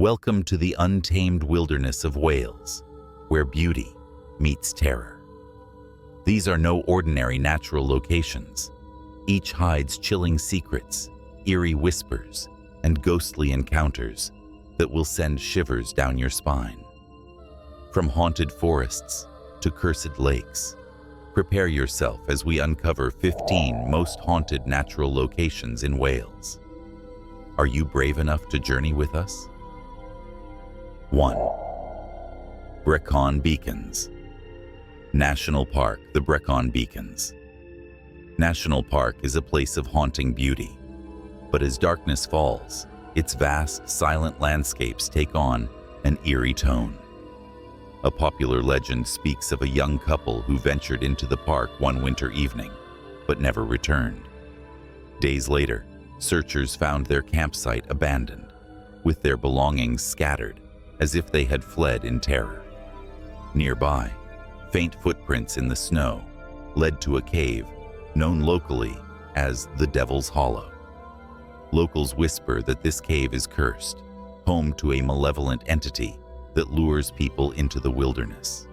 Welcome to the untamed wilderness of Wales, where beauty meets terror. These are no ordinary natural locations. Each hides chilling secrets, eerie whispers, and ghostly encounters that will send shivers down your spine. From haunted forests to cursed lakes, prepare yourself as we uncover 15 most haunted natural locations in Wales. Are you brave enough to journey with us? 1. Brecon Beacons. National Park, the Brecon Beacons. National Park is a place of haunting beauty, but as darkness falls, its vast, silent landscapes take on an eerie tone. A popular legend speaks of a young couple who ventured into the park one winter evening, but never returned. Days later, searchers found their campsite abandoned, with their belongings scattered as if they had fled in terror. Nearby, faint footprints in the snow led to a cave known locally as the Devil's Hollow. Locals whisper that this cave is cursed, home to a malevolent entity that lures people into the wilderness.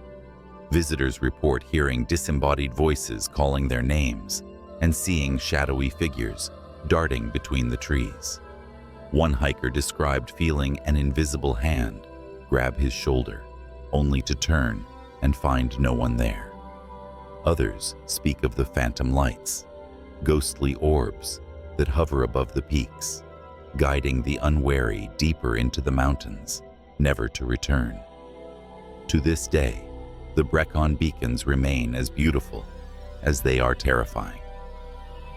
Visitors report hearing disembodied voices calling their names and seeing shadowy figures darting between the trees. One hiker described feeling an invisible hand grab his shoulder, only to turn and find no one there. Others speak of the phantom lights, ghostly orbs that hover above the peaks, guiding the unwary deeper into the mountains, never to return. To this day, the Brecon Beacons remain as beautiful as they are terrifying.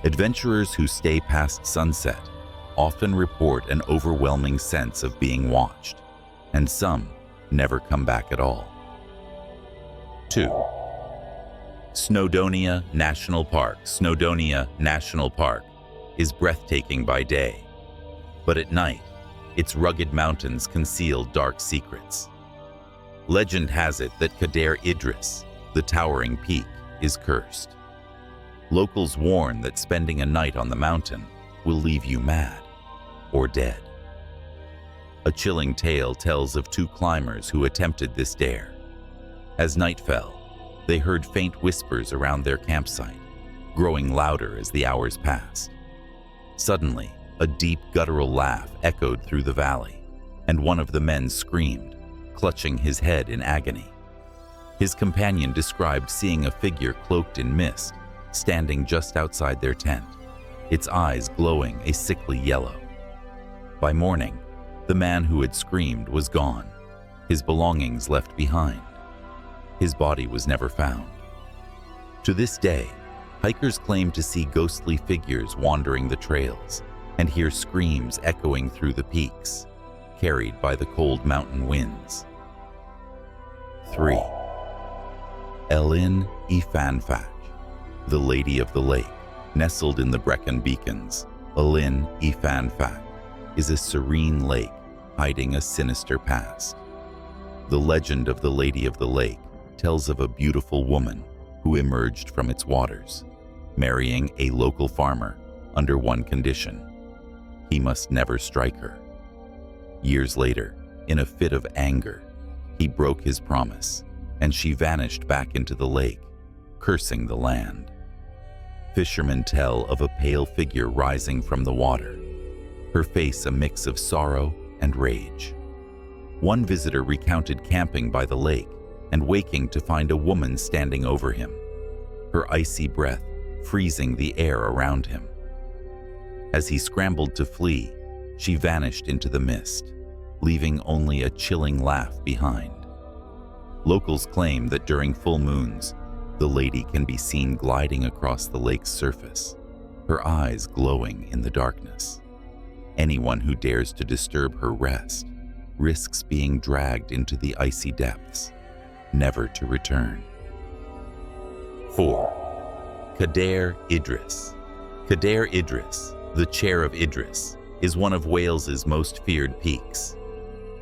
Adventurers who stay past sunset often report an overwhelming sense of being watched, and some never come back at all. 2. Snowdonia National Park. Snowdonia National Park is breathtaking by day, but at night, its rugged mountains conceal dark secrets. Legend has it that Cadair Idris, the towering peak, is cursed. Locals warn that spending a night on the mountain will leave you mad or dead. A chilling tale tells of two climbers who attempted this dare. As night fell, they heard faint whispers around their campsite, growing louder as the hours passed. Suddenly, a deep guttural laugh echoed through the valley, and one of the men screamed, clutching his head in agony. His companion described seeing a figure cloaked in mist, standing just outside their tent, its eyes glowing a sickly yellow. By morning, the man who had screamed was gone, his belongings left behind. His body was never found. To this day, hikers claim to see ghostly figures wandering the trails and hear screams echoing through the peaks, carried by the cold mountain winds. 3. Llyn Tegid, the Lady of the Lake. Nestled in the Brecon Beacons, Llyn Tegid is a serene lake hiding a sinister past. The legend of the Lady of the Lake tells of a beautiful woman who emerged from its waters, marrying a local farmer under one condition: he must never strike her. Years later, in a fit of anger, he broke his promise, and she vanished back into the lake, cursing the land. Fishermen tell of a pale figure rising from the water, her face a mix of sorrow and rage. One visitor recounted camping by the lake and waking to find a woman standing over him, her icy breath freezing the air around him. As he scrambled to flee, she vanished into the mist, leaving only a chilling laugh behind. Locals claim that during full moons, the lady can be seen gliding across the lake's surface, her eyes glowing in the darkness. Anyone who dares to disturb her rest risks being dragged into the icy depths, never to return. 4. Cadair Idris. Cadair Idris, the Chair of Idris, is one of Wales's most feared peaks.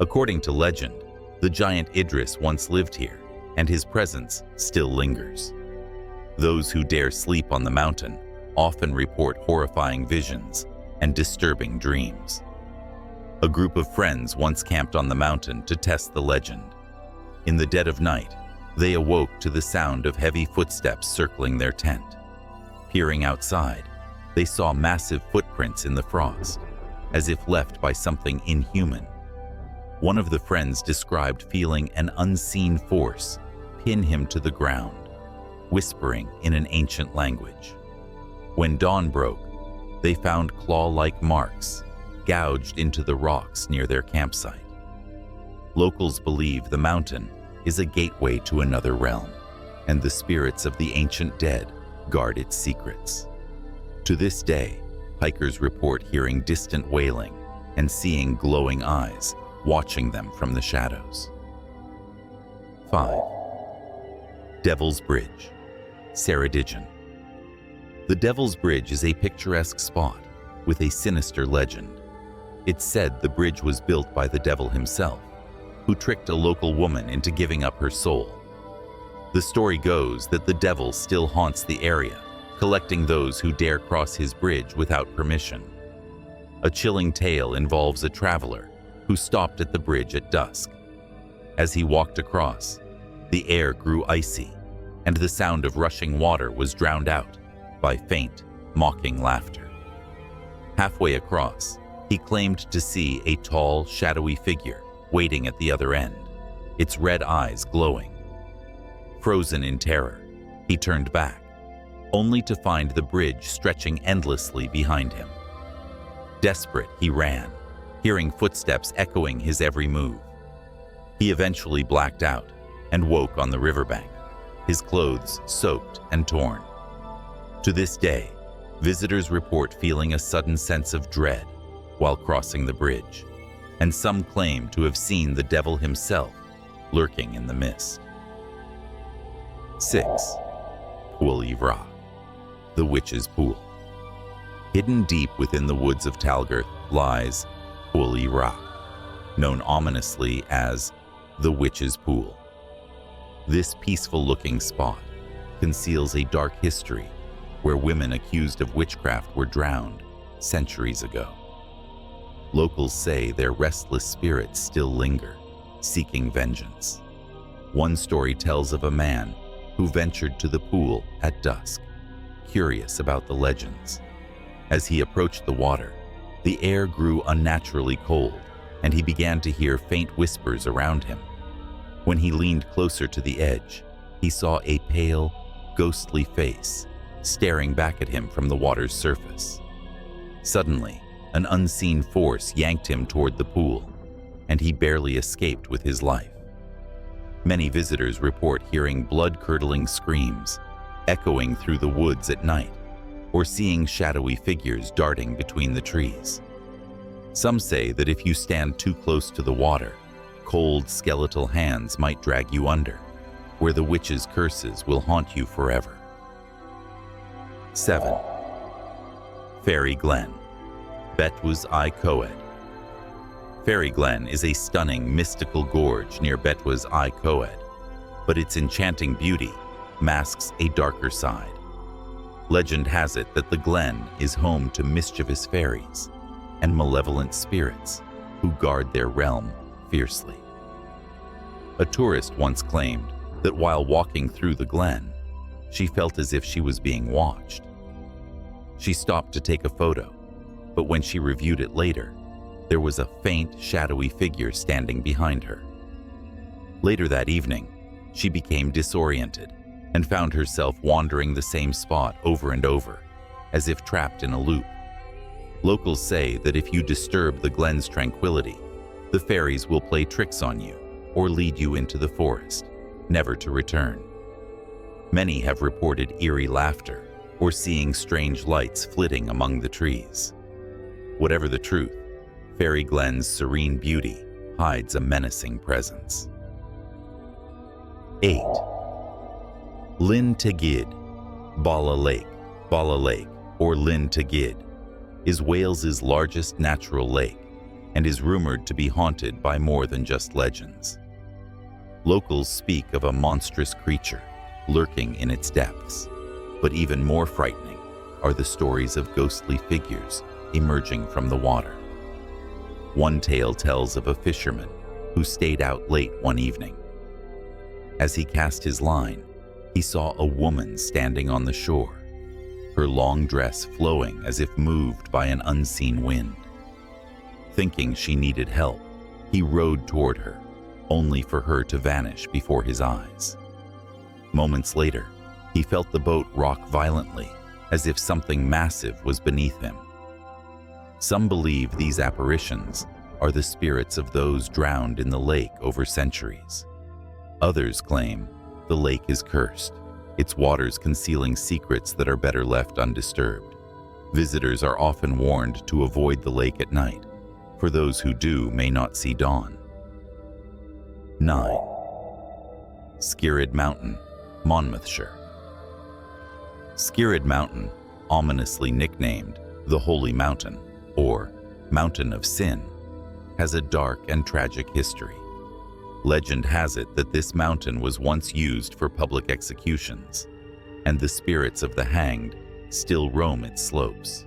According to legend, the giant Idris once lived here, and his presence still lingers. Those who dare sleep on the mountain often report horrifying visions and disturbing dreams. A group of friends once camped on the mountain to test the legend. In the dead of night, they awoke to the sound of heavy footsteps circling their tent. Peering outside, they saw massive footprints in the frost, as if left by something inhuman. One of the friends described feeling an unseen force pin him to the ground, whispering in an ancient language. When dawn broke, they found claw-like marks gouged into the rocks near their campsite. Locals believe the mountain is a gateway to another realm, and the spirits of the ancient dead guard its secrets. To this day, hikers report hearing distant wailing and seeing glowing eyes watching them from the shadows. 5. Devil's Bridge, Ceredigion. The Devil's Bridge is a picturesque spot with a sinister legend. It's said the bridge was built by the devil himself, who tricked a local woman into giving up her soul. The story goes that the devil still haunts the area, collecting those who dare cross his bridge without permission. A chilling tale involves a traveler who stopped at the bridge at dusk. As he walked across, the air grew icy, and the sound of rushing water was drowned out by faint, mocking laughter. Halfway across, he claimed to see a tall, shadowy figure waiting at the other end, its red eyes glowing. Frozen in terror, he turned back, only to find the bridge stretching endlessly behind him. Desperate, he ran, hearing footsteps echoing his every move. He eventually blacked out and woke on the riverbank, his clothes soaked and torn. To this day, visitors report feeling a sudden sense of dread while crossing the bridge, and some claim to have seen the devil himself lurking in the mist. 6. Pwll-y-Wrach, the Witch's Pool. Hidden deep within the woods of Talgert lies Pwll-y-Wrach, known ominously as the Witch's Pool. This peaceful-looking spot conceals a dark history where women accused of witchcraft were drowned centuries ago. Locals say their restless spirits still linger, seeking vengeance. One story tells of a man who ventured to the pool at dusk, curious about the legends. As he approached the water, the air grew unnaturally cold, and he began to hear faint whispers around him. When he leaned closer to the edge, he saw a pale, ghostly face staring back at him from the water's surface. Suddenly, an unseen force yanked him toward the pool, and he barely escaped with his life. Many visitors report hearing blood-curdling screams echoing through the woods at night, or seeing shadowy figures darting between the trees. Some say that if you stand too close to the water, cold skeletal hands might drag you under, where the witch's curses will haunt you forever. 7. Fairy Glen, Pwll-y-Wrach. Fairy Glen is a stunning, mystical gorge near Pwll-y-Wrach, but its enchanting beauty masks a darker side. Legend has it that the glen is home to mischievous fairies and malevolent spirits who guard their realm fiercely. A tourist once claimed that while walking through the glen, she felt as if she was being watched. She stopped to take a photo, but when she reviewed it later, there was a faint, shadowy figure standing behind her. Later that evening, she became disoriented and found herself wandering the same spot over and over, as if trapped in a loop. Locals say that if you disturb the glen's tranquility, the fairies will play tricks on you or lead you into the forest, never to return. Many have reported eerie laughter or seeing strange lights flitting among the trees. Whatever the truth, Fairy Glen's serene beauty hides a menacing presence. 8. Llyn Tegid, Pwll-y-Wrach Lake, or Llyn Tegid, is Wales's largest natural lake and is rumored to be haunted by more than just legends. Locals speak of a monstrous creature lurking in its depths, but even more frightening are the stories of ghostly figures emerging from the water. One tale tells of a fisherman who stayed out late one evening. As he cast his line, he saw a woman standing on the shore, her long dress flowing as if moved by an unseen wind. Thinking she needed help, he rowed toward her, only for her to vanish before his eyes. Moments later, he felt the boat rock violently, as if something massive was beneath him. Some believe these apparitions are the spirits of those drowned in the lake over centuries. Others claim the lake is cursed, its waters concealing secrets that are better left undisturbed. Visitors are often warned to avoid the lake at night, for those who do may not see dawn. 9. Skirrid Mountain, Monmouthshire. Skirrid Mountain, ominously nicknamed the Holy Mountain, or Mountain of Sin, has a dark and tragic history. Legend has it that this mountain was once used for public executions, and the spirits of the hanged still roam its slopes.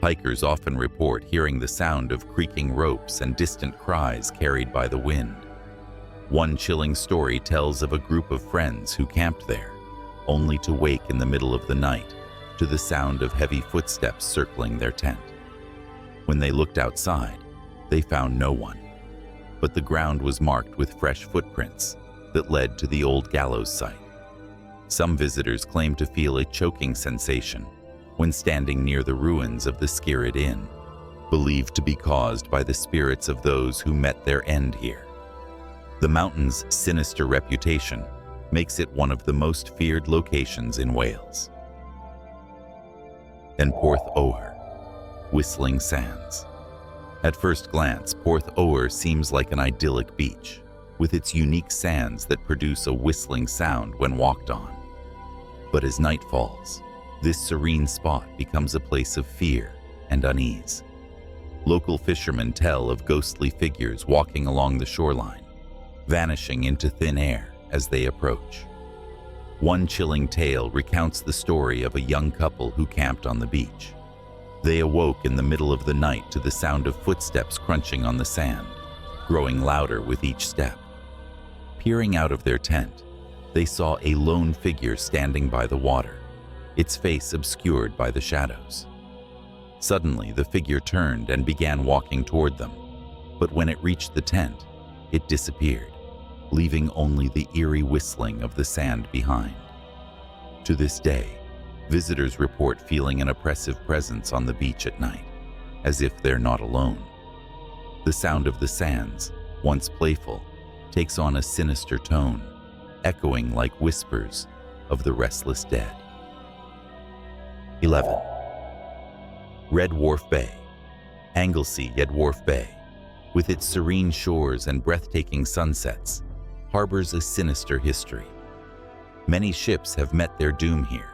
Hikers often report hearing the sound of creaking ropes and distant cries carried by the wind. One chilling story tells of a group of friends who camped there, only to wake in the middle of the night to the sound of heavy footsteps circling their tent. When they looked outside, they found no one, but the ground was marked with fresh footprints that led to the old gallows site. Some visitors claim to feel a choking sensation when standing near the ruins of the Skirrid Inn, believed to be caused by the spirits of those who met their end here. The mountain's sinister reputation makes it one of the most feared locations in Wales. And Pwll-y-Wrach, Whistling Sands. At first glance, Pwll-y-Wrach seems like an idyllic beach, with its unique sands that produce a whistling sound when walked on. But as night falls, this serene spot becomes a place of fear and unease. Local fishermen tell of ghostly figures walking along the shoreline, vanishing into thin air as they approach. One chilling tale recounts the story of a young couple who camped on the beach. They awoke in the middle of the night to the sound of footsteps crunching on the sand, growing louder with each step. Peering out of their tent, they saw a lone figure standing by the water, its face obscured by the shadows. Suddenly, the figure turned and began walking toward them, but when it reached the tent, it disappeared, leaving only the eerie whistling of the sand behind. To this day, visitors report feeling an oppressive presence on the beach at night, as if they're not alone. The sound of the sands, once playful, takes on a sinister tone, echoing like whispers of the restless dead. 11. Red Wharf Bay, Anglesey, Red Wharf Bay, with its serene shores and breathtaking sunsets, harbors a sinister history. Many ships have met their doom here,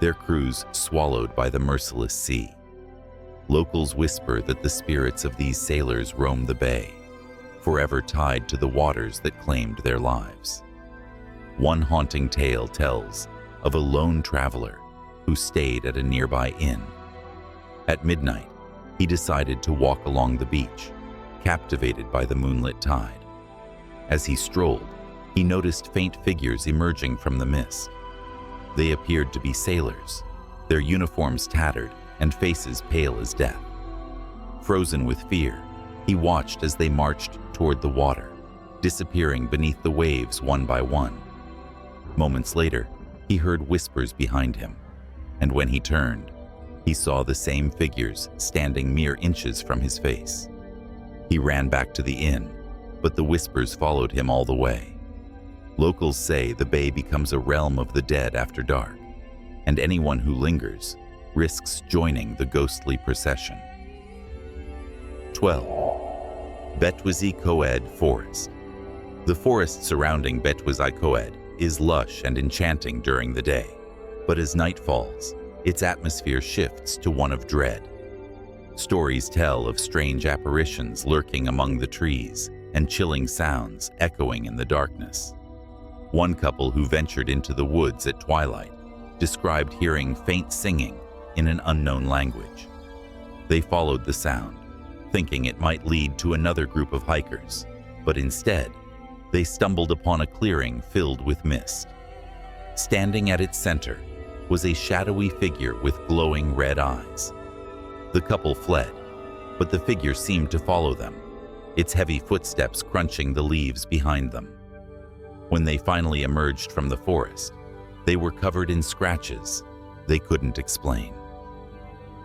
their crews swallowed by the merciless sea. Locals whisper that the spirits of these sailors roam the bay, forever tied to the waters that claimed their lives. One haunting tale tells of a lone traveler who stayed at a nearby inn. At midnight, he decided to walk along the beach, captivated by the moonlit tide. As he strolled, he noticed faint figures emerging from the mist. They appeared to be sailors, their uniforms tattered and faces pale as death. Frozen with fear, he watched as they marched toward the water, disappearing beneath the waves one by one. Moments later, he heard whispers behind him, and when he turned, he saw the same figures standing mere inches from his face. He ran back to the inn, but the whispers followed him all the way. Locals say the bay becomes a realm of the dead after dark, and anyone who lingers risks joining the ghostly procession. 12. Pwll-y-Wrach Forest. The forest surrounding Pwll-y-Wrach is lush and enchanting during the day, but as night falls, its atmosphere shifts to one of dread. Stories tell of strange apparitions lurking among the trees and chilling sounds echoing in the darkness. One couple who ventured into the woods at twilight described hearing faint singing in an unknown language. They followed the sound, thinking it might lead to another group of hikers, but instead, they stumbled upon a clearing filled with mist. Standing at its center was a shadowy figure with glowing red eyes. The couple fled, but the figure seemed to follow them, its heavy footsteps crunching the leaves behind them. When they finally emerged from the forest, they were covered in scratches they couldn't explain.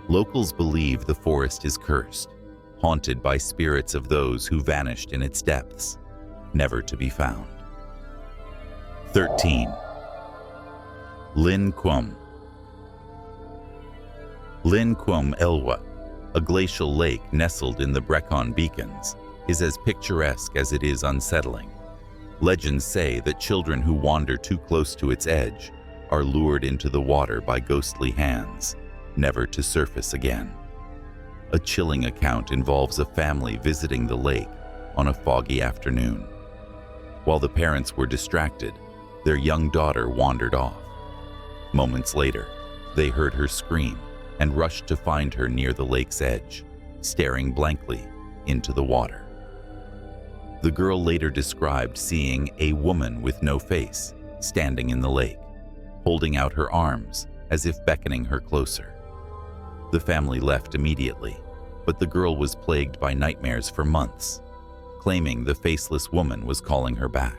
Locals believe the forest is cursed, haunted by spirits of those who vanished in its depths, never to be found. 13. Llyn Tegid. Llyn Tegid, a glacial lake nestled in the Brecon Beacons, is as picturesque as it is unsettling. Legends say that children who wander too close to its edge are lured into the water by ghostly hands, never to surface again. A chilling account involves a family visiting the lake on a foggy afternoon. While the parents were distracted, their young daughter wandered off. Moments later, they heard her scream and rushed to find her near the lake's edge, staring blankly into the water. The girl later described seeing a woman with no face standing in the lake, holding out her arms as if beckoning her closer. The family left immediately, but the girl was plagued by nightmares for months, claiming the faceless woman was calling her back.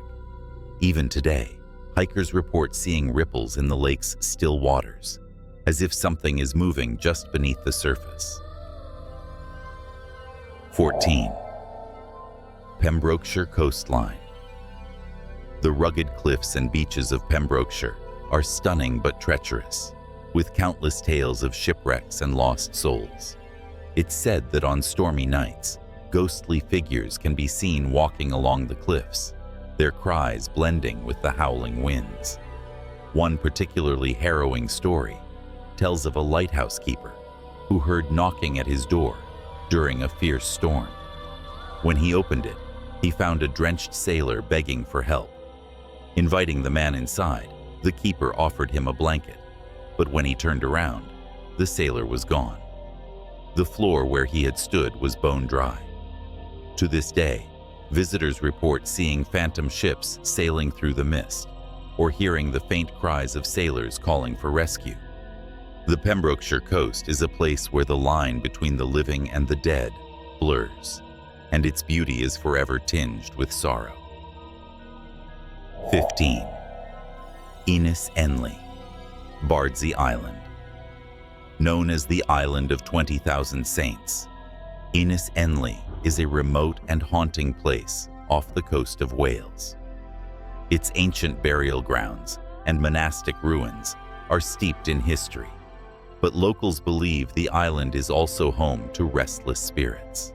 Even today, hikers report seeing ripples in the lake's still waters, as if something is moving just beneath the surface. 14. Pembrokeshire coastline. The rugged cliffs and beaches of Pembrokeshire are stunning but treacherous, with countless tales of shipwrecks and lost souls. It's said that on stormy nights, ghostly figures can be seen walking along the cliffs, their cries blending with the howling winds. One particularly harrowing story tells of a lighthouse keeper who heard knocking at his door during a fierce storm. When he opened it, he found a drenched sailor begging for help. Inviting the man inside, the keeper offered him a blanket, but when he turned around, the sailor was gone. The floor where he had stood was bone dry. To this day, visitors report seeing phantom ships sailing through the mist, or hearing the faint cries of sailors calling for rescue. The Pembrokeshire coast is a place where the line between the living and the dead blurs, and its beauty is forever tinged with sorrow. 15. Llyn Tegid, Bardsey Island. Known as the Island of 20,000 Saints, Llyn Tegid is a remote and haunting place off the coast of Wales. Its ancient burial grounds and monastic ruins are steeped in history, but locals believe the island is also home to restless spirits.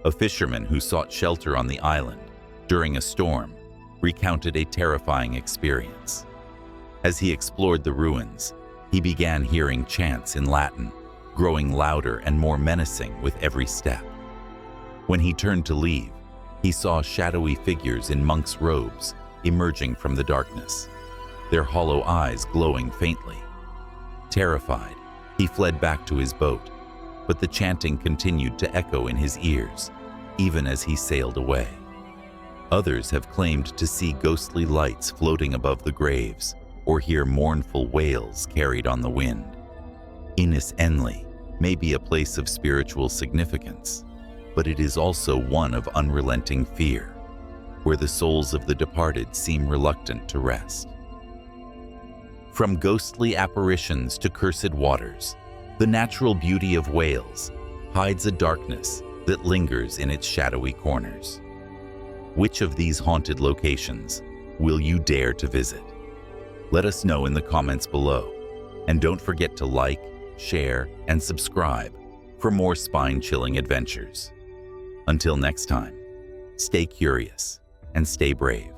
A fisherman who sought shelter on the island during a storm recounted a terrifying experience. As he explored the ruins, he began hearing chants in Latin, growing louder and more menacing with every step. When he turned to leave, he saw shadowy figures in monks' robes emerging from the darkness, their hollow eyes glowing faintly. Terrified, he fled back to his boat, but the chanting continued to echo in his ears, even as he sailed away. Others have claimed to see ghostly lights floating above the graves or hear mournful wails carried on the wind. Llyn Tegid may be a place of spiritual significance, but it is also one of unrelenting fear, where the souls of the departed seem reluctant to rest. From ghostly apparitions to cursed waters, the natural beauty of Wales hides a darkness that lingers in its shadowy corners. Which of these haunted locations will you dare to visit? Let us know in the comments below, and don't forget to like, share, and subscribe for more spine-chilling adventures. Until next time, stay curious and stay brave.